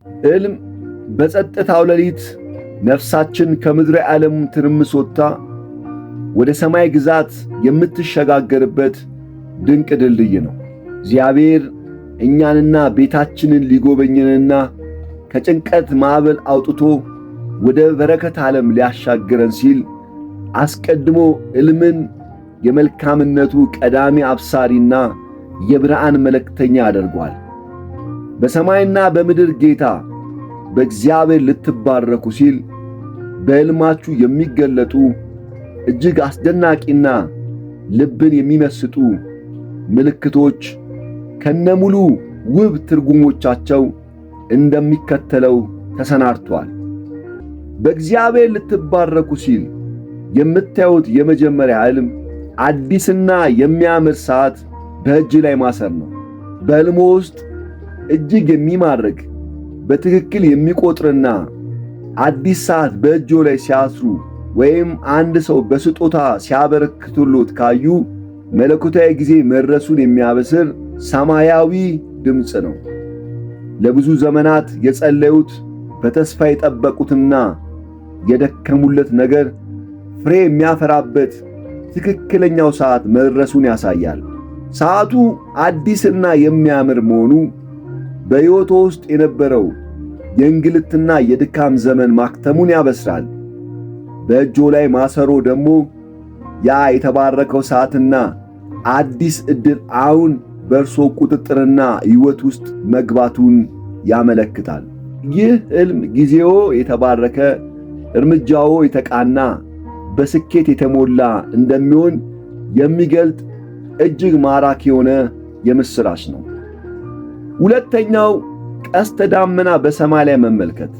ሕልም በጸጥታው ሌሊት ነፍሳችን ከምድራዊ ዓለም ትርምስ ወጥታ ወደ ሰማይ ግዛት የምትሸጋገርበት ድንቅ ድልድይ ነው። እግዚአብሔር እኛንና ቤታችንን ሊጎበኘንና ከጭንቀት ማዕበል አውጥቶ ወደ በረከት ዓለም ሊያሻግረን ሲል አስቀድሞ ሕልምን የመልካምነቱ ቀዳሚ አብሳሪና የብርሃን መልእክተኛ አድርጓል። በሰማይና በምድር ጌታ በእግዚአብሔር ልትባረኩ ሲል በሕልማችሁ የሚገለጡ እጅግ አስደናቂና ልብን የሚመስጡ ምልክቶች ከነሙሉ ውብ ትርጉሞቻቸው እንደሚከተለው ተሰናድቷል። በእግዚአብሔር ልትባረኩ ሲል የምታዩት የመጀመሪያ ሕልም አዲስና የሚያምር ሰዓት በእጅ ላይ ማሰር ነው። በሕልሙ ውስጥ እጅግ የሚማርክ በትክክል የሚቆጥርና አዲስ ሰዓት በእጆ ላይ ሲያስሩ ወይም አንድ ሰው በስጦታ ሲያበረክቱሎት ካዩ መለኮታዊ ጊዜ መድረሱን የሚያበስር ሰማያዊ ድምፅ ነው። ለብዙ ዘመናት የጸለዩት በተስፋ የጠበቁትና የደከሙለት ነገር ፍሬ የሚያፈራበት ትክክለኛው ሰዓት መድረሱን ያሳያል። ሰዓቱ አዲስና የሚያምር መሆኑ በሕይወቶ ውስጥ የነበረው የእንግልትና የድካም ዘመን ማክተሙን ያበስራል። በእጆ ላይ ማሰሮ ደግሞ ያ የተባረከው ሰዓትና አዲስ ዕድል አሁን በእርሶ ቁጥጥርና ሕይወት ውስጥ መግባቱን ያመለክታል። ይህ ሕልም ጊዜዎ የተባረከ፣ እርምጃዎ የተቃና፣ በስኬት የተሞላ እንደሚሆን የሚገልጥ እጅግ ማራኪ የሆነ የምሥራች ነው። ሁለተኛው ቀስተ ደመና በሰማይ ላይ መመልከት።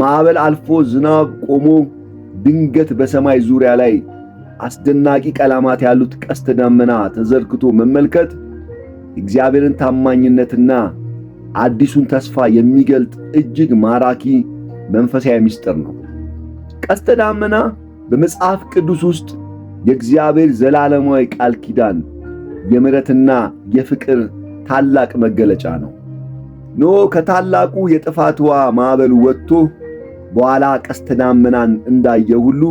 ማዕበል አልፎ ዝናብ ቆሞ ድንገት በሰማይ ዙሪያ ላይ አስደናቂ ቀለማት ያሉት ቀስተ ደመና ተዘርግቶ መመልከት እግዚአብሔርን ታማኝነትና አዲሱን ተስፋ የሚገልጥ እጅግ ማራኪ መንፈሳዊ ምስጢር ነው። ቀስተ ደመና በመጽሐፍ ቅዱስ ውስጥ የእግዚአብሔር ዘላለማዊ ቃል ኪዳን፣ የምሕረትና የፍቅር ታላቅ መገለጫ ነው። ኖህ ከታላቁ የጥፋት ውሃ ማዕበሉ ወጥቶ በኋላ ቀስተ ደመናን እንዳየ ሁሉ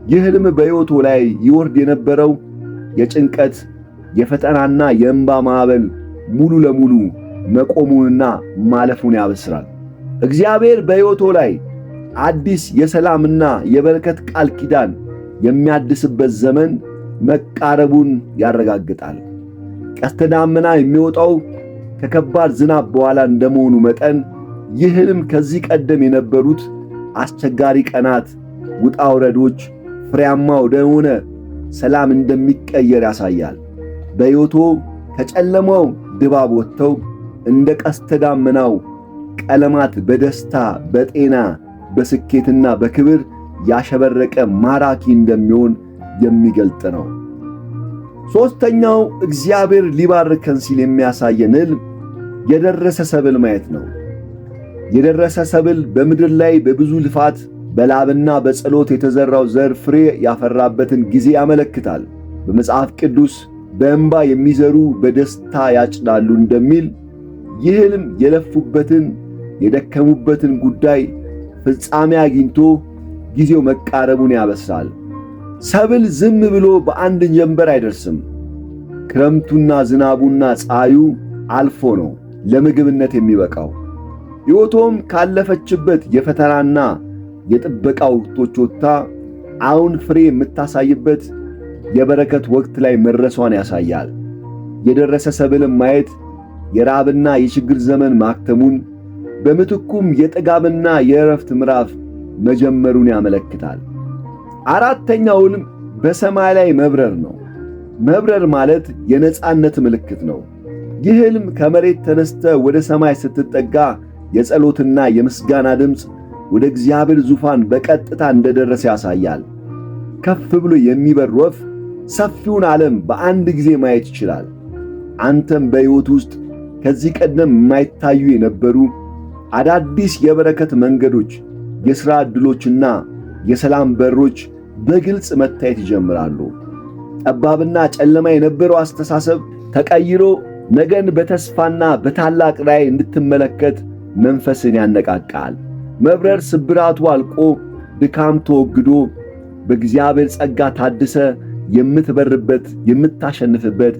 ይህ ሕልም በሕይወቱ ላይ ይወርድ የነበረው የጭንቀት የፈተናና የእንባ ማዕበል ሙሉ ለሙሉ መቆሙንና ማለፉን ያበስራል። እግዚአብሔር በሕይወቱ ላይ አዲስ የሰላምና የበረከት ቃል ኪዳን የሚያድስበት ዘመን መቃረቡን ያረጋግጣል። ቀስተ ደመና የሚወጣው ከከባድ ዝናብ በኋላ እንደመሆኑ መጠን ይህ ሕልም ከዚህ ቀደም የነበሩት አስቸጋሪ ቀናት፣ ውጣ ውረዶች ፍሬያማ ወደሆነ ሰላም እንደሚቀየር ያሳያል። በሕይወቶ ከጨለማው ድባብ ወጥተው እንደ ቀስተ ደመናው ቀለማት በደስታ፣ በጤና፣ በስኬትና በክብር ያሸበረቀ ማራኪ እንደሚሆን የሚገልጥ ነው። ሦስተኛው እግዚአብሔር ሊባርከን ሲል የሚያሳየን ሕልም የደረሰ ሰብል ማየት ነው። የደረሰ ሰብል በምድር ላይ በብዙ ልፋት በላብና በጸሎት የተዘራው ዘር ፍሬ ያፈራበትን ጊዜ ያመለክታል። በመጽሐፍ ቅዱስ በእንባ የሚዘሩ በደስታ ያጭዳሉ እንደሚል ይህ ሕልም የለፉበትን የደከሙበትን ጉዳይ ፍጻሜ አግኝቶ ጊዜው መቃረቡን ያበስራል። ሰብል ዝም ብሎ በአንድ ጀንበር አይደርስም። ክረምቱና ዝናቡና ፀሐዩ አልፎ ነው ለምግብነት የሚበቃው። ሕይወቶም ካለፈችበት የፈተናና የጥበቃ ወቅቶች ወጥታ አሁን ፍሬ የምታሳይበት የበረከት ወቅት ላይ መድረሷን ያሳያል። የደረሰ ሰብልን ማየት የራብና የችግር ዘመን ማክተሙን፣ በምትኩም የጥጋብና የእረፍት ምዕራፍ መጀመሩን ያመለክታል። አራተኛው ሕልም በሰማይ ላይ መብረር ነው። መብረር ማለት የነጻነት ምልክት ነው። ይህ ሕልም ከመሬት ተነስተ ወደ ሰማይ ስትጠጋ የጸሎትና የምስጋና ድምፅ ወደ እግዚአብሔር ዙፋን በቀጥታ እንደደረሰ ያሳያል። ከፍ ብሎ የሚበር ወፍ ሰፊውን ዓለም በአንድ ጊዜ ማየት ይችላል። አንተም በሕይወት ውስጥ ከዚህ ቀደም የማይታዩ የነበሩ አዳዲስ የበረከት መንገዶች፣ የሥራ ዕድሎችና የሰላም በሮች በግልጽ መታየት ይጀምራሉ። ጠባብና ጨለማ የነበረው አስተሳሰብ ተቀይሮ ነገን በተስፋና በታላቅ ራዕይ እንድትመለከት መንፈስን ያነቃቃል። መብረር ስብራቱ አልቆ ድካም ተወግዶ በእግዚአብሔር ጸጋ ታድሰ የምትበርበት የምታሸንፍበት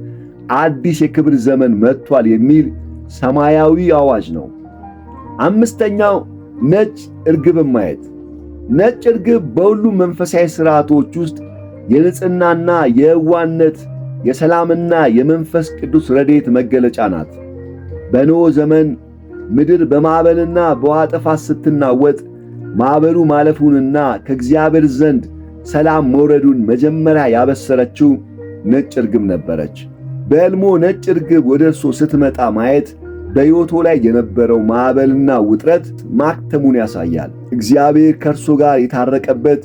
አዲስ የክብር ዘመን መጥቷል የሚል ሰማያዊ አዋጅ ነው። አምስተኛው ነጭ እርግብን ማየት። ነጭ እርግብ በሁሉም መንፈሳዊ ሥርዓቶች ውስጥ የንጽሕናና የየዋህነት የሰላምና የመንፈስ ቅዱስ ረድኤት መገለጫ ናት። በኖኅ ዘመን ምድር በማዕበልና በውኃ ጥፋት ስትናወጥ ማዕበሉ ማለፉንና ከእግዚአብሔር ዘንድ ሰላም መውረዱን መጀመሪያ ያበሰረችው ነጭ እርግብ ነበረች። በሕልሙ ነጭ እርግብ ወደ እርሱ ስትመጣ ማየት በሕይወቱ ላይ የነበረው ማዕበልና ውጥረት ማክተሙን ያሳያል። እግዚአብሔር ከእርሱ ጋር የታረቀበት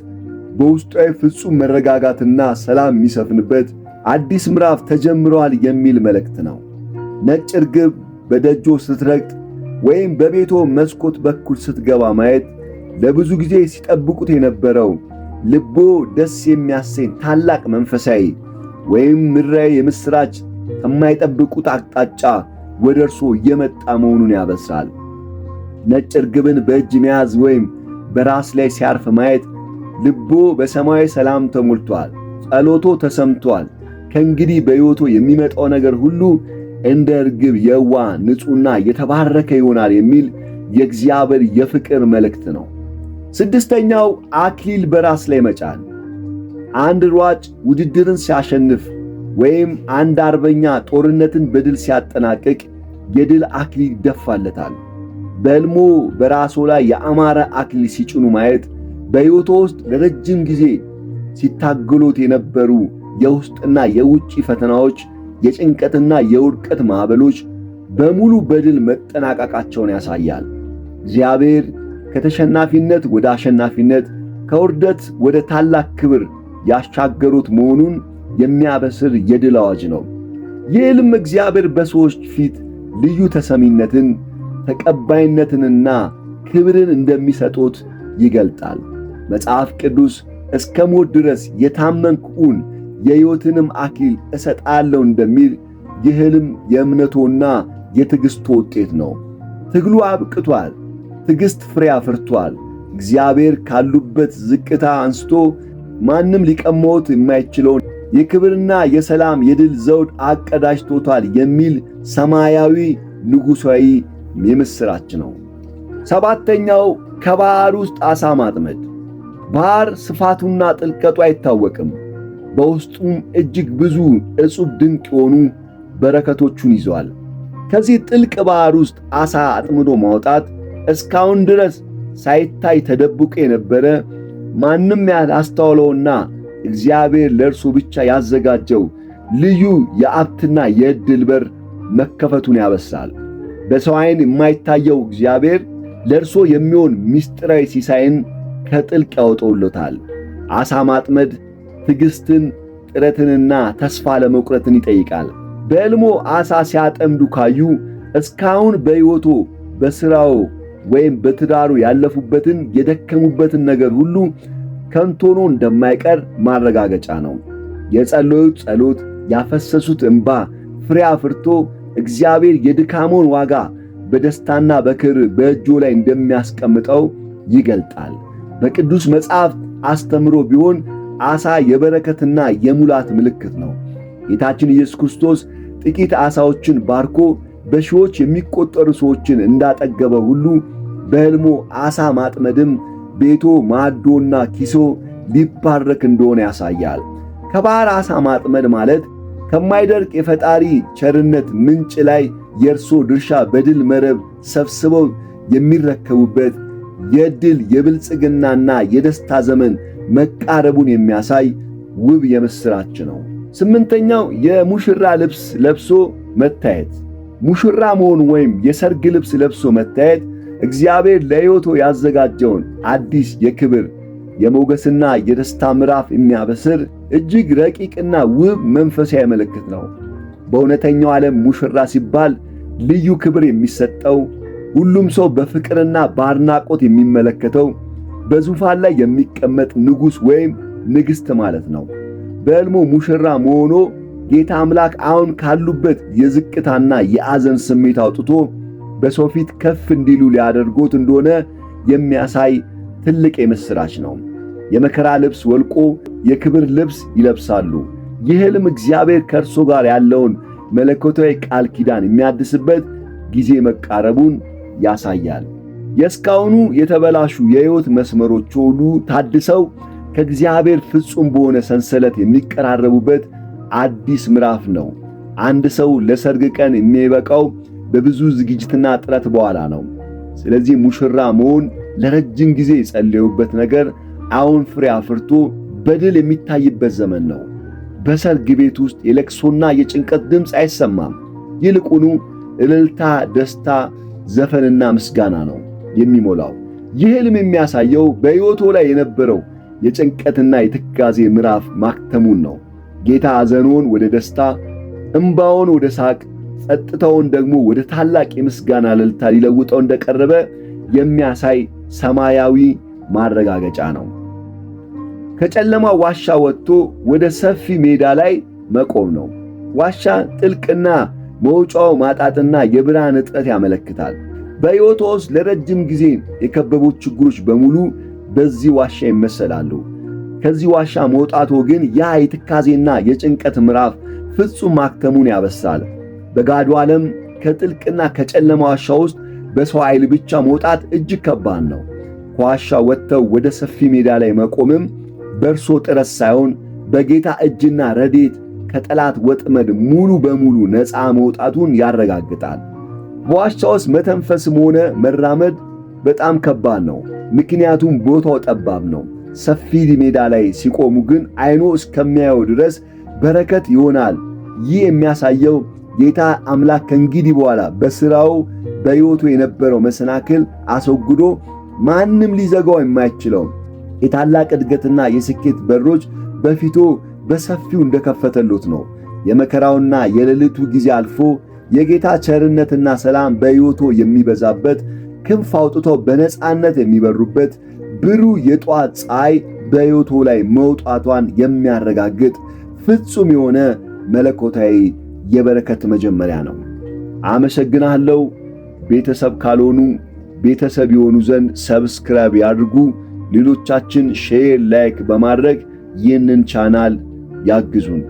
በውስጣዊ ፍጹም መረጋጋትና ሰላም የሚሰፍንበት አዲስ ምዕራፍ ተጀምሯል የሚል መልእክት ነው። ነጭ እርግብ በደጆ ስትረግጥ ወይም በቤቶ መስኮት በኩል ስትገባ ማየት ለብዙ ጊዜ ሲጠብቁት የነበረው ልቦ ደስ የሚያሰኝ ታላቅ መንፈሳዊ ወይም ምድራዊ የምሥራች ከማይጠብቁት አቅጣጫ ወደ እርሱ እየመጣ መሆኑን ያበስራል። ነጭ እርግብን በእጅ መያዝ ወይም በራስ ላይ ሲያርፍ ማየት ልቦ በሰማያዊ ሰላም ተሞልቷል፣ ጸሎቶ ተሰምቷል፣ ከእንግዲህ በሕይወቱ የሚመጣው ነገር ሁሉ እንደ እርግብ የዋህ ንጹሕና የተባረከ ይሆናል የሚል የእግዚአብሔር የፍቅር መልእክት ነው። ስድስተኛው አክሊል በራስ ላይ መጫን። አንድ ሯጭ ውድድርን ሲያሸንፍ ወይም አንድ አርበኛ ጦርነትን በድል ሲያጠናቅቅ የድል አክሊል ይደፋለታል። በሕልሙ በራሱ ላይ የአማረ አክሊል ሲጭኑ ማየት በሕይወቱ ውስጥ ለረጅም ጊዜ ሲታገሉት የነበሩ የውስጥና የውጭ ፈተናዎች፣ የጭንቀትና የውድቀት ማዕበሎች በሙሉ በድል መጠናቀቃቸውን ያሳያል። እግዚአብሔር ከተሸናፊነት ወደ አሸናፊነት ከውርደት ወደ ታላቅ ክብር ያሻገሩት መሆኑን የሚያበስር የድል አዋጅ ነው። ይህ ሕልም እግዚአብሔር በሰዎች ፊት ልዩ ተሰሚነትን፣ ተቀባይነትንና ክብርን እንደሚሰጡት ይገልጣል። መጽሐፍ ቅዱስ እስከ ሞት ድረስ የታመንኩን የሕይወትንም አክሊል እሰጣለሁ እንደሚል ይህ ሕልም የእምነቶና የትዕግሥቶ ውጤት ነው። ትግሉ አብቅቷል። ትዕግሥት ፍሬ አፍርቷል። እግዚአብሔር ካሉበት ዝቅታ አንስቶ ማንም ሊቀማዎት የማይችለውን የክብርና የሰላም የድል ዘውድ አቀዳጅቶታል የሚል ሰማያዊ ንጉሣዊ የምሥራች ነው። ሰባተኛው ከባሕር ውስጥ ዓሣ ማጥመድ። ባሕር ስፋቱና ጥልቀቱ አይታወቅም። በውስጡም እጅግ ብዙ ዕጹብ ድንቅ የሆኑ በረከቶቹን ይዟል። ከዚህ ጥልቅ ባሕር ውስጥ ዓሣ አጥምዶ ማውጣት እስካሁን ድረስ ሳይታይ ተደብቆ የነበረ ማንም ያላስተዋለውና እግዚአብሔር ለእርሱ ብቻ ያዘጋጀው ልዩ የሀብትና የዕድል በር መከፈቱን ያበስራል። በሰው ዓይን የማይታየው እግዚአብሔር ለእርሱ የሚሆን ምስጢራዊ ሲሳይን ከጥልቅ ያወጣውለታል። ዓሣ ማጥመድ ትዕግሥትን፣ ጥረትንና ተስፋ ለመቁረጥን ይጠይቃል። በሕልሞ ዓሣ ሲያጠምዱ ካዩ እስካሁን በሕይወቶ በሥራው ወይም በትዳሩ ያለፉበትን የደከሙበትን ነገር ሁሉ ከንቱ ሆኖ እንደማይቀር ማረጋገጫ ነው። የጸለዩት ጸሎት፣ ያፈሰሱት እንባ ፍሬ አፍርቶ እግዚአብሔር የድካሞን ዋጋ በደስታና በክብር በእጁ ላይ እንደሚያስቀምጠው ይገልጣል። በቅዱስ መጽሐፍት አስተምሮ ቢሆን ዓሣ የበረከትና የሙላት ምልክት ነው። ጌታችን ኢየሱስ ክርስቶስ ጥቂት ዓሣዎችን ባርኮ በሺዎች የሚቆጠሩ ሰዎችን እንዳጠገበ ሁሉ በሕልሙ ዓሣ ማጥመድም ቤቶ ማዕዶና ኪሶ ሊባረክ እንደሆነ ያሳያል። ከባሕር ዓሣ ማጥመድ ማለት ከማይደርቅ የፈጣሪ ቸርነት ምንጭ ላይ የእርሶ ድርሻ በድል መረብ ሰብስበው የሚረከቡበት የድል የብልጽግናና የደስታ ዘመን መቃረቡን የሚያሳይ ውብ የምሥራች ነው። ስምንተኛው የሙሽራ ልብስ ለብሶ መታየት። ሙሽራ መሆን ወይም የሰርግ ልብስ ለብሶ መታየት እግዚአብሔር ለሕይወቶ ያዘጋጀውን አዲስ የክብር የሞገስና የደስታ ምዕራፍ የሚያበስር እጅግ ረቂቅና ውብ መንፈሳዊ ምልክት ነው። በእውነተኛው ዓለም ሙሽራ ሲባል ልዩ ክብር የሚሰጠው፣ ሁሉም ሰው በፍቅርና በአድናቆት የሚመለከተው፣ በዙፋን ላይ የሚቀመጥ ንጉሥ ወይም ንግሥት ማለት ነው። በሕልሙ ሙሽራ መሆኖ ጌታ አምላክ አሁን ካሉበት የዝቅታና የአዘን ስሜት አውጥቶ በሰው ፊት ከፍ እንዲሉ ሊያደርጉት እንደሆነ የሚያሳይ ትልቅ የምስራች ነው። የመከራ ልብስ ወልቆ የክብር ልብስ ይለብሳሉ። ይህ ሕልም እግዚአብሔር ከእርሱ ጋር ያለውን መለኮታዊ ቃል ኪዳን የሚያድስበት ጊዜ መቃረቡን ያሳያል። የእስካሁኑ የተበላሹ የሕይወት መስመሮች ሁሉ ታድሰው ከእግዚአብሔር ፍጹም በሆነ ሰንሰለት የሚቀራረቡበት አዲስ ምዕራፍ ነው። አንድ ሰው ለሰርግ ቀን የሚበቃው በብዙ ዝግጅትና ጥረት በኋላ ነው። ስለዚህ ሙሽራ መሆን ለረጅም ጊዜ የጸለዩበት ነገር አሁን ፍሬ አፍርቶ በድል የሚታይበት ዘመን ነው። በሰርግ ቤት ውስጥ የለቅሶና የጭንቀት ድምፅ አይሰማም። ይልቁኑ እልልታ፣ ደስታ፣ ዘፈንና ምስጋና ነው የሚሞላው። ይህ ሕልም የሚያሳየው በሕይወቱ ላይ የነበረው የጭንቀትና የትካዜ ምዕራፍ ማክተሙን ነው። ጌታ ሐዘኑን ወደ ደስታ፣ እንባውን ወደ ሳቅ፣ ጸጥታውን ደግሞ ወደ ታላቅ የምስጋና እልልታ ሊለውጠው እንደቀረበ የሚያሳይ ሰማያዊ ማረጋገጫ ነው። ከጨለማ ዋሻ ወጥቶ ወደ ሰፊ ሜዳ ላይ መቆም ነው። ዋሻ ጥልቅና መውጫው ማጣትና የብርሃን እጥረት ያመለክታል። በሕይወቱ ውስጥ ለረጅም ጊዜ የከበቡት ችግሮች በሙሉ በዚህ ዋሻ ይመሰላሉ። ከዚህ ዋሻ መውጣቱ ግን ያ የትካዜና የጭንቀት ምዕራፍ ፍጹም ማክተሙን ያበስራል። በጋዱ ዓለም ከጥልቅና ከጨለማ ዋሻ ውስጥ በሰው ኃይል ብቻ መውጣት እጅግ ከባድ ነው። ከዋሻ ወጥተው ወደ ሰፊ ሜዳ ላይ መቆምም በእርሶ ጥረት ሳይሆን በጌታ እጅና ረድኤት ከጠላት ወጥመድ ሙሉ በሙሉ ነፃ መውጣቱን ያረጋግጣል። በዋሻ ውስጥ መተንፈስም ሆነ መራመድ በጣም ከባድ ነው፣ ምክንያቱም ቦታው ጠባብ ነው። ሰፊ ሜዳ ላይ ሲቆሙ ግን ዓይኖ እስከሚያየው ድረስ በረከት ይሆናል። ይህ የሚያሳየው ጌታ አምላክ ከእንግዲህ በኋላ በሥራው በሕይወቱ የነበረው መሰናክል አስወግዶ ማንም ሊዘጋው የማይችለው የታላቅ እድገትና የስኬት በሮች በፊቱ በሰፊው እንደከፈተሉት ነው። የመከራውና የሌሊቱ ጊዜ አልፎ የጌታ ቸርነትና ሰላም በሕይወቱ የሚበዛበት፣ ክንፍ አውጥተው በነጻነት የሚበሩበት ብሩህ የጧት ፀሐይ በሕይወቱ ላይ መውጣቷን የሚያረጋግጥ ፍጹም የሆነ መለኮታዊ የበረከት መጀመሪያ ነው። አመሰግናለሁ። ቤተሰብ ካልሆኑ ቤተሰብ የሆኑ ዘንድ ሰብስክራይብ ያድርጉ። ሌሎቻችን ሼር፣ ላይክ በማድረግ ይህንን ቻናል ያግዙን።